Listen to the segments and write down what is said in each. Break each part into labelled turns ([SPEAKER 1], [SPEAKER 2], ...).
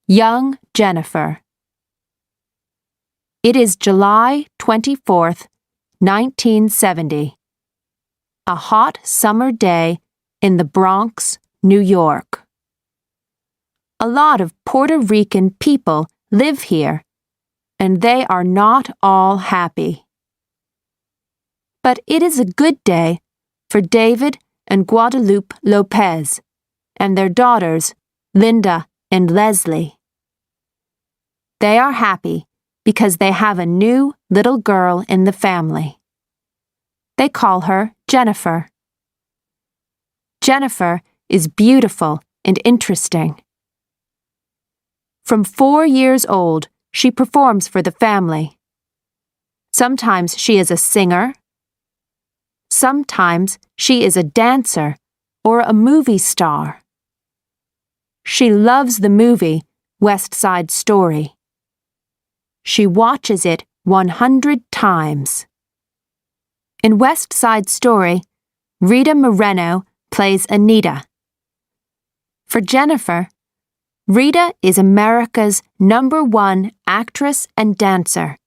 [SPEAKER 1] Young Jenifer. It is July 24th, 1970. A hot summer day in the Bronx, New York. A lot of Puerto Rican people live here, and they are not all happy. But it is a good day for David and Guadalupe Lopes and their daughters, Linda and Leslie. They are happy because they have a new little girl in the family. They call her Jenifer. Jenifer is beautiful and interesting. From 4 years old, she performs for the family. Sometimes she is a singer. Sometimes she is a dancer or a movie star. She loves the movie West Side Story. She watches it 100 times. In West Side Story, Rita Moreno plays Anita. For Jenifer, Rita is America's #1 actress and dancer.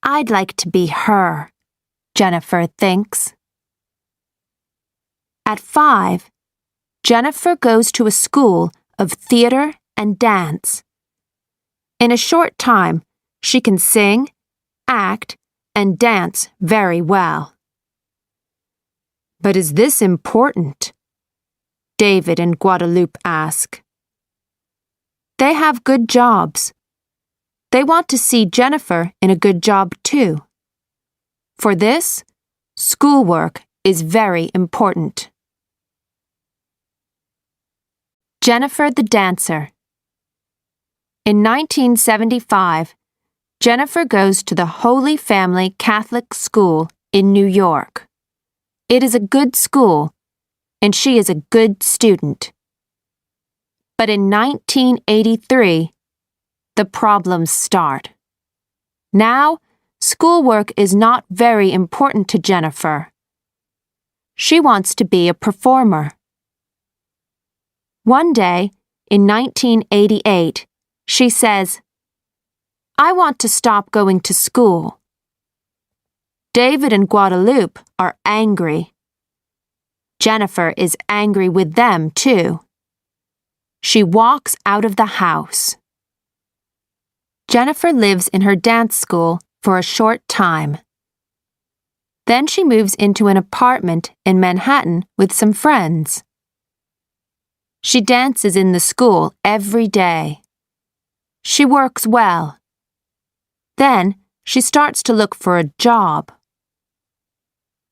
[SPEAKER 1] I'd like to be her, Jenifer thinks. At 5, Jenifer goes to a school of theater and dance. In a short time, she can sing, act, and dance very well. But is this important? David and Guadalupe ask. They have good jobs. They want to see Jenifer in a good job too. For this, schoolwork is very important. Jenifer the Dancer. In 1975, Jenifer goes to the Holy Family Catholic School in New York. It is a good school, and she is a good student. But in 1983, the problems start. Now, schoolwork is not very important to Jenifer. She wants to be a performer. One day, in 1988, she says, "I want to stop going to school." David and Guadalupe are angry. Jenifer is angry with them, too. She walks out of the house. Jenifer lives in her dance school for a short time. Then she moves into an apartment in Manhattan with some friends. She dances in the school every day. She works well. Then she starts to look for a job.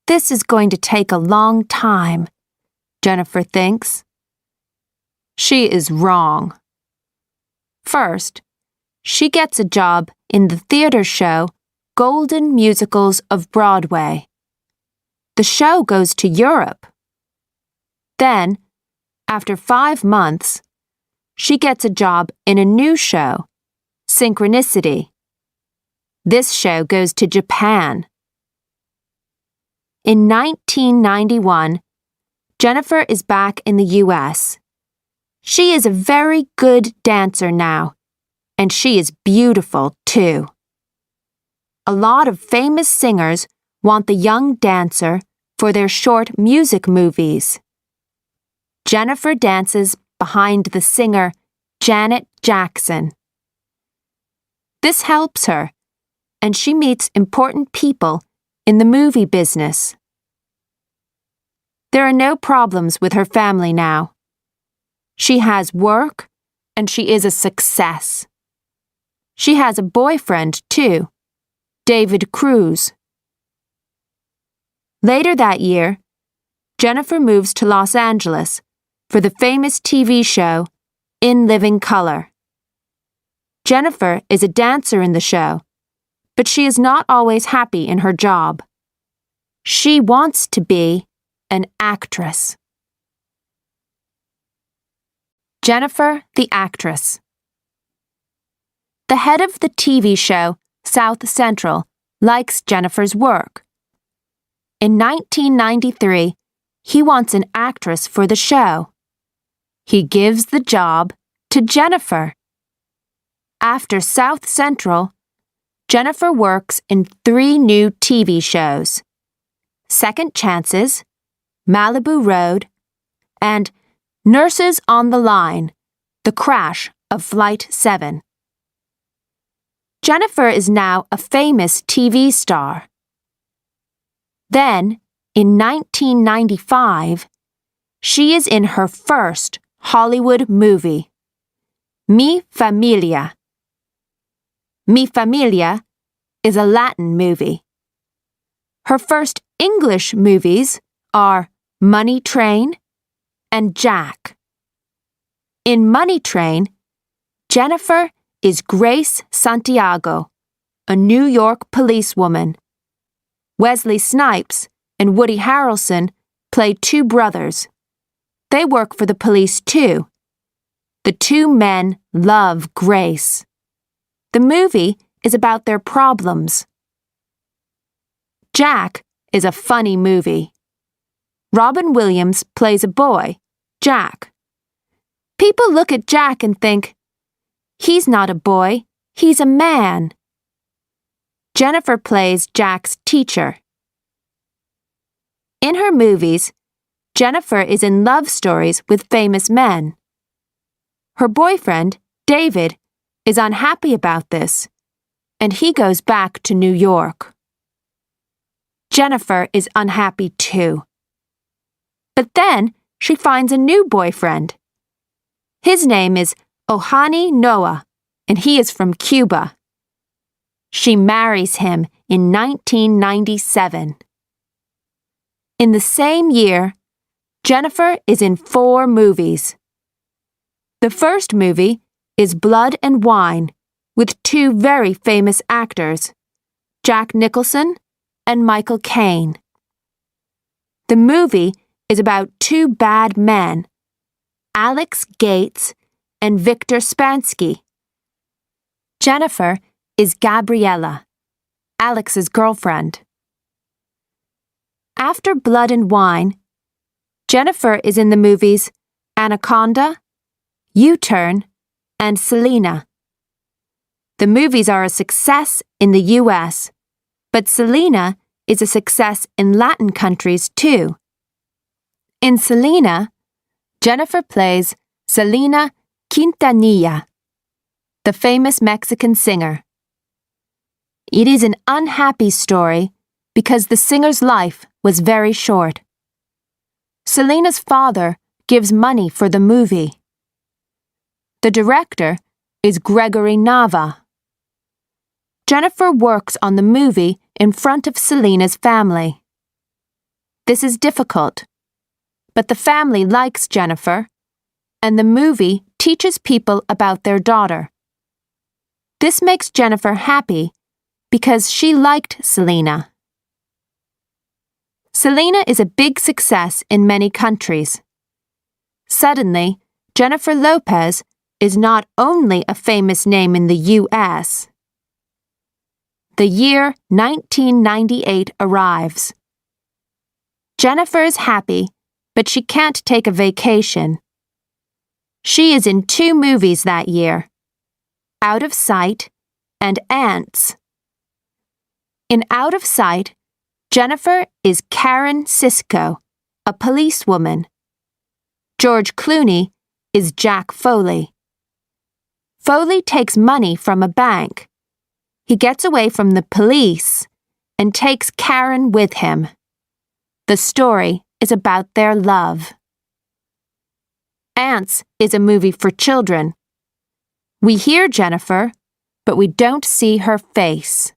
[SPEAKER 1] This is going to take a long time, Jenifer thinks. She is wrong. First, she gets a job in the theater show Golden Musicals of Broadway. The show goes to Europe. Then, after 5 months, she gets a job in a new show, Synchronicity. This show goes to Japan. In 1991, Jenifer is back in the U.S. She is a very good dancer now, and she is beautiful, too. A lot of famous singers want the young dancer for their short music movies. Jenifer dances behind the singer Janet Jackson. This helps her, and she meets important people in the movie business. There are no problems with her family now. She has work, and she is a success. She has a boyfriend, too, David Cruz. Later that year, Jenifer moves to Los Angeles for the famous TV show In Living Color. Jenifer is a dancer in the show, but she is not always happy in her job. She wants to be an actress. Jenifer the Actress. The head of the TV show, South Central, likes Jenifer's work. In 1993, he wants an actress for the show. He gives the job to Jenifer. After South Central, Jenifer works in 3 new TV shows: Second Chances, Malibu Road, and Nurses on the Line, The Crash of Flight 7. Jenifer is now a famous TV star. Then, in 1995, she is in her first Hollywood movie, Mi Familia. Mi Familia is a Latin movie. Her first English movies are Money Train and Jack. In Money Train, Jenifer is Grace Santiago, a New York policewoman. Wesley Snipes and Woody Harrelson play 2 brothers. They work for the police too. The 2 men love Grace. The movie is about their problems. Jack is a funny movie. Robin Williams plays a boy, Jack. People look at Jack and think, he's not a boy, he's a man. Jenifer plays Jack's teacher. In her movies, Jenifer is in love stories with famous men. Her boyfriend, David, is unhappy about this, and he goes back to New York. Jenifer is unhappy too. But then she finds a new boyfriend. His name is Ohani Noah, and he is from Cuba. She marries him in 1997. In the same year, Jenifer is in 4 movies. The first movie is Blood and Wine, with 2 very famous actors, Jack Nicholson and Michael Caine. The movie is about 2 bad men, Alex Gates and Victor Spansky. Jenifer is Gabriella, Alex's girlfriend. After Blood and Wine, Jenifer is in the movies Anaconda, U-Turn, and Selena. The movies are a success in the U.S., but Selena is a success in Latin countries too. In Selena, Jenifer plays Selena Quintanilla, the famous Mexican singer. It is an unhappy story because the singer's life was very short. Selena's father gives money for the movie. The director is Gregory Nava. Jenifer works on the movie in front of Selena's family. This is difficult, but the family likes Jenifer, and the movie teaches people about their daughter. This makes Jenifer happy because she liked Selena. Selena is a big success in many countries. Suddenly, Jennifer Lopez is not only a famous name in the U.S. The year 1998 arrives. Jenifer is happy, but she can't take a vacation. She is in 2 movies that year, Out of Sight and Ants. In Out of Sight, Jenifer is Karen Sisko, a policewoman. George Clooney is Jack Foley. Foley takes money from a bank. He gets away from the police and takes Karen with him. The story is about their love. Ants is a movie for children. We hear Jenifer, but we don't see her face.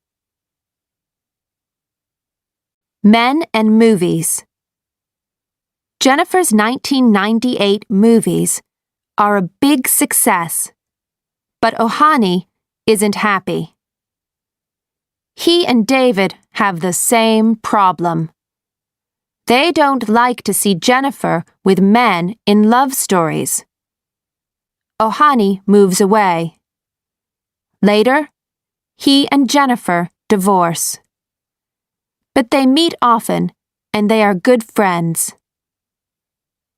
[SPEAKER 1] Men and Movies. Jenifer's 1998 movies are a big success, but Ohani isn't happy. He and David have the same problem. They don't like to see Jenifer with men in love stories. Ohani moves away. Later, he and Jenifer divorce. But they meet often, and they are good friends.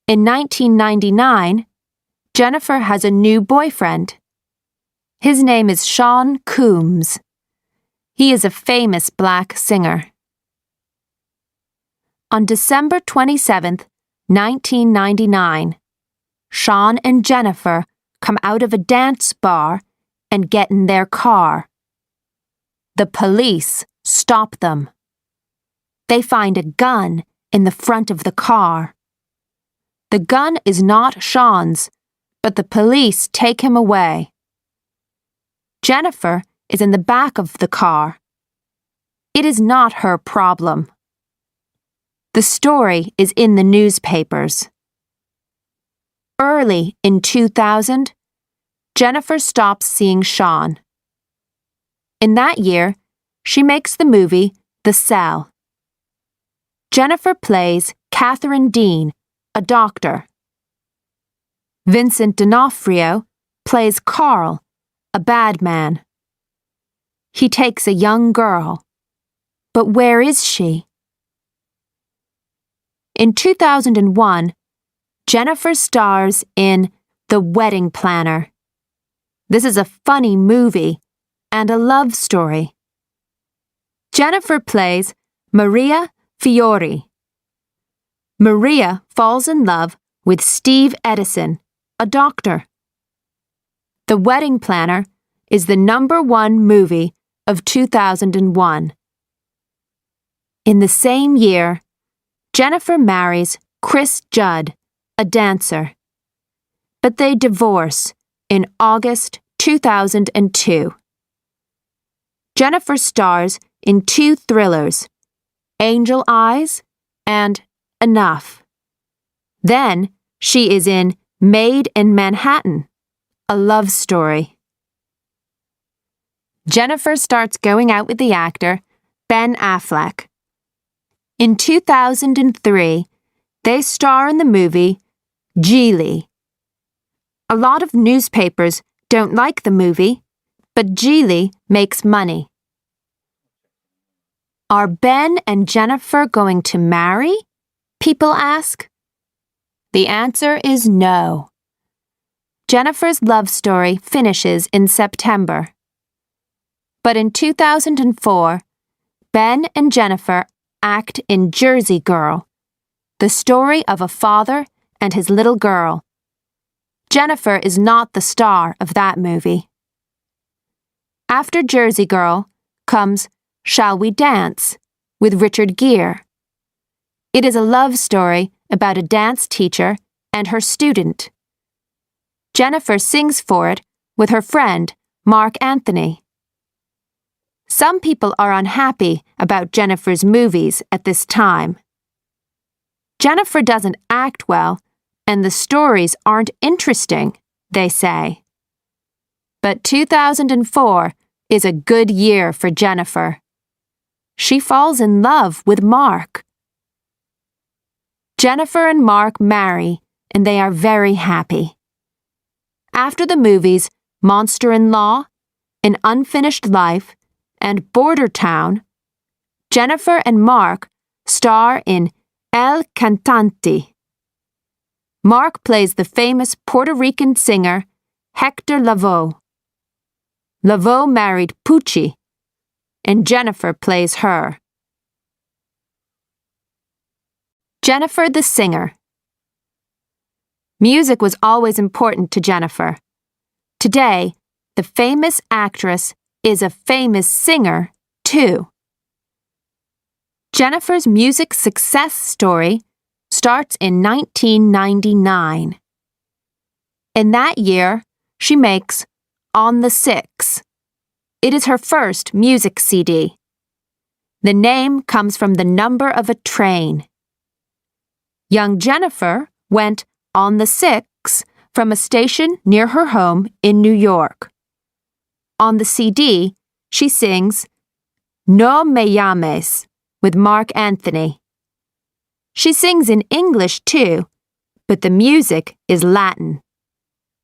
[SPEAKER 1] In 1999, Jennifer has a new boyfriend. His name is Sean Combs. He is a famous black singer. On December 27, 1999, Sean and Jennifer come out of a dance bar and get in their car. The police stop them. They find a gun in the front of the car. The gun is not Sean's, but the police take him away. Jennifer is in the back of the car. It is not her problem. The story is in the newspapers. Early in 2000, Jennifer stops seeing Sean. In that year, she makes the movie The Cell. Jennifer plays Catherine Dean, a doctor. Vincent D'Onofrio plays Carl, a bad man. He takes a young girl. But where is she? In 2001, Jennifer stars in The Wedding Planner. This is a funny movie and a love story. Jennifer plays Maria Fiore. Maria falls in love with Steve Edison, a doctor. The Wedding Planner is the #1 movie of 2001. In the same year, Jennifer marries Chris Judd, a dancer. But they divorce in August 2002. Jennifer stars in 2 thrillers, Angel Eyes and Enough. Then she is in Made in Manhattan, a love story. Jennifer starts going out with the actor Ben Affleck. In 2003, they star in the movie Geely. A lot of newspapers don't like the movie, but Geely makes money. Are Ben and Jennifer going to marry? People ask. The answer is no. Jennifer's love story finishes in September. But in 2004, Ben and Jennifer act in Jersey Girl, the story of a father and his little girl. Jennifer is not the star of that movie. After Jersey Girl comes Shall We Dance with Richard Gere. It is a love story about a dance teacher and her student. Jennifer sings for it with her friend Mark Anthony. Some people are unhappy about Jennifer's movies at this time. Jennifer doesn't act well, and the stories aren't interesting, they say. But 2004 is a good year for Jennifer. She falls in love with Mark. Jennifer and Mark marry, and they are very happy. After the movies Monster-in-Law, An Unfinished Life, and Border Town, Jennifer and Mark star in El Cantante. Mark plays the famous Puerto Rican singer Hector Lavoe. Lavoe married Pucci, and Jennifer plays her. Jennifer the singer. Music was always important to Jennifer. Today, the famous actress is a famous singer, too. Jennifer's music success story starts in 1999. In that year, she makes On the Six. It is her first music CD. The name comes from the number of a train. Young Jennifer went on the 6 from a station near her home in New York. On the CD, she sings No Me Llames with Mark Anthony. She sings in English too, but the music is Latin.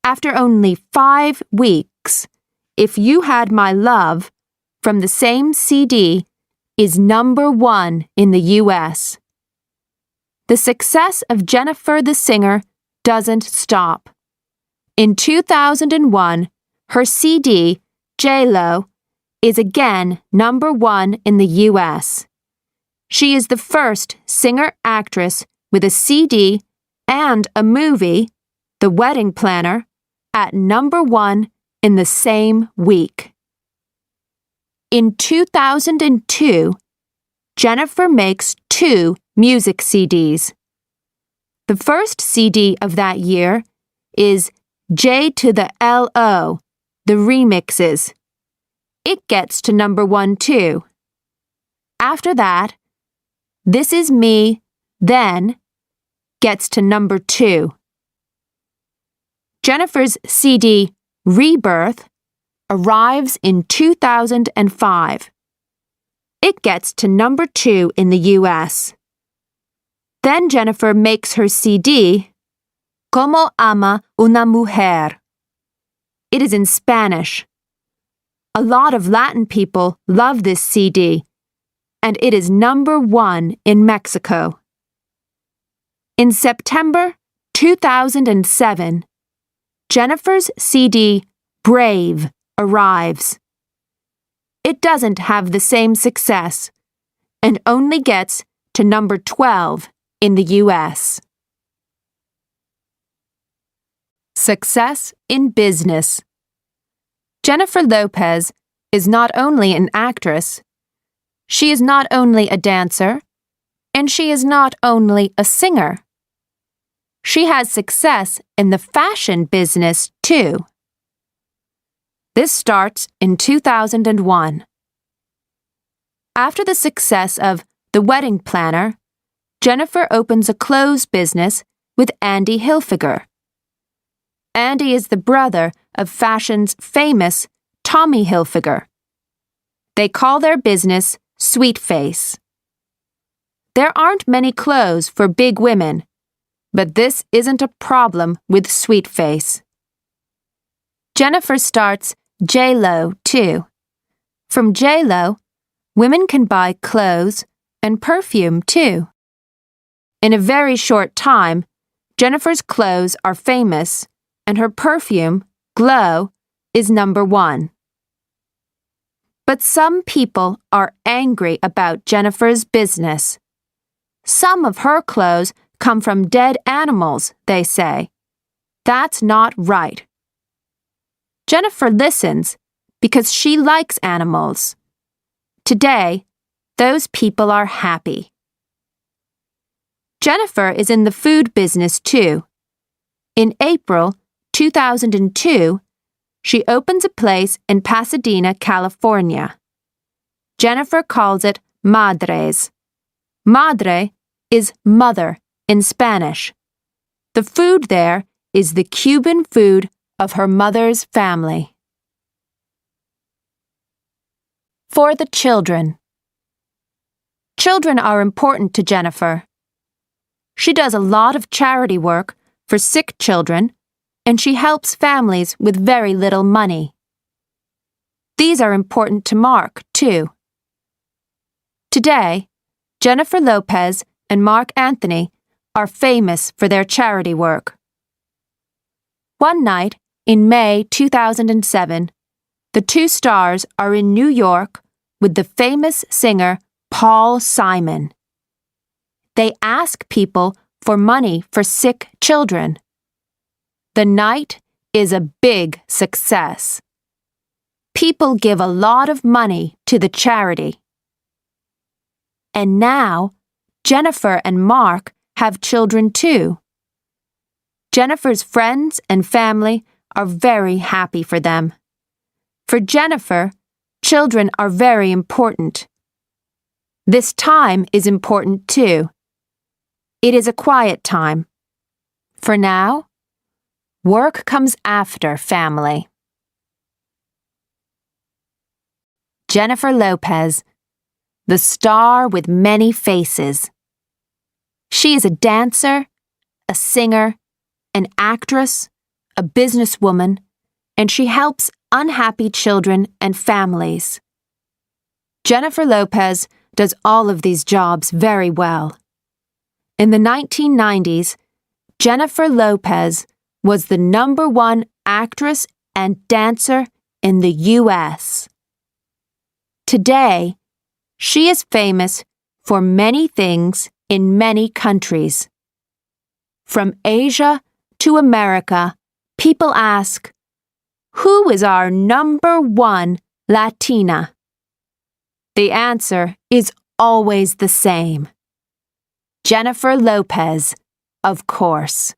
[SPEAKER 1] After only 5 weeks, If You Had My Love from the same CD is #1 in the U.S. The success of Jennifer the singer doesn't stop. In 2001, her CD, J-Lo, is again #1 in the U.S. She is the first singer-actress with a CD and a movie, The Wedding Planner, at #1 in the same week. In 2002, Jenifer makes 2 music CDs. The first CD of that year is J to the L-O, the remixes. It gets to #1 too. After that, This Is Me, Then, gets to #2. Jenifer's CD, Rebirth, arrives in 2005. It gets to #2 in the U.S. Then Jenifer makes her CD, Como Ama una Mujer. It is in Spanish. A lot of Latin people love this CD, and it is #1 in Mexico. In September 2007, Jenifer's CD, Brave, arrives. It doesn't have the same success and only gets to #12 in the U.S. Success in business. Jenifer Lopes is not only an actress, she is not only a dancer, and she is not only a singer. She has success in the fashion business too. This starts in 2001. After the success of The Wedding Planner, Jenifer opens a clothes business with Andy Hilfiger. Andy is the brother of fashion's famous Tommy Hilfiger. They call their business Sweet Face. There aren't many clothes for big women, but this isn't a problem with Sweet Face. Jenifer starts J-Lo too. From J-Lo, women can buy clothes and perfume too. In a very short time, Jenifer's clothes are famous and her perfume, Glow, is #1. But some people are angry about Jenifer's business. Some of her clothes come from dead animals, they say. That's not right. Jenifer listens because she likes animals. Today, those people are happy. Jenifer is in the food business too. In April 2002, she opens a place in Pasadena, California. Jenifer calls it Madres. Madre is mother in Spanish. The food there is the Cuban food of her mother's family. For the children. Children are important to Jenifer. She does a lot of charity work for sick children, and she helps families with very little money. These are important to Mark, too. Today, Jenifer Lopes and Mark Anthony are famous for their charity work. One night, in May 2007, the two stars are in New York with the famous singer Paul Simon. They ask people for money for sick children. The night is a big success. People give a lot of money to the charity. And now, Jenifer and Mark have children too. Jenifer's friends and family are very happy for them. For Jenifer, children are very important. This time is important too. It is a quiet time. For now, work comes after family. Jenifer Lopes, the star with many faces. She is a dancer, a singer, an actress, a businesswoman, and she helps unhappy children and families. Jenifer Lopes does all of these jobs very well. In the 1990s, Jenifer Lopes was the #1 actress and dancer in the U.S. Today, she is famous for many things in many countries. From Asia to America, people ask, "Who is our #1 Latina?" The answer is always the same. Jennifer Lopez, of course.